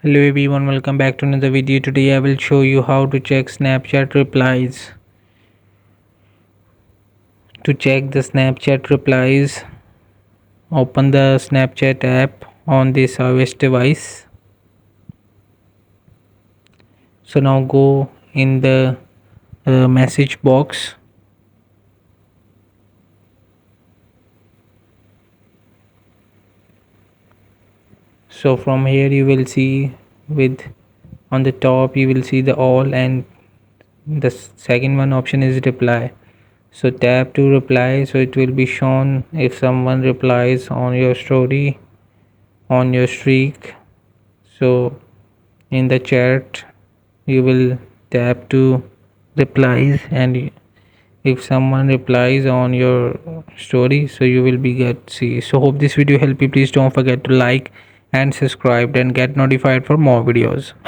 Hello everyone, welcome back to another video. Today I will show you how to check Snapchat replies. To check the Snapchat replies, open the Snapchat app on this iOS device. So now go in the message box. So from here you will see with on the top you will see the all, and the second one option is reply. So tap to reply, so it will be shown if someone replies on your story, on your streak. So in the chat you will tap to replies, and if someone replies on your story, so you will be get see. So hope this video help you. Please don't forget to like and subscribe and get notified for more videos.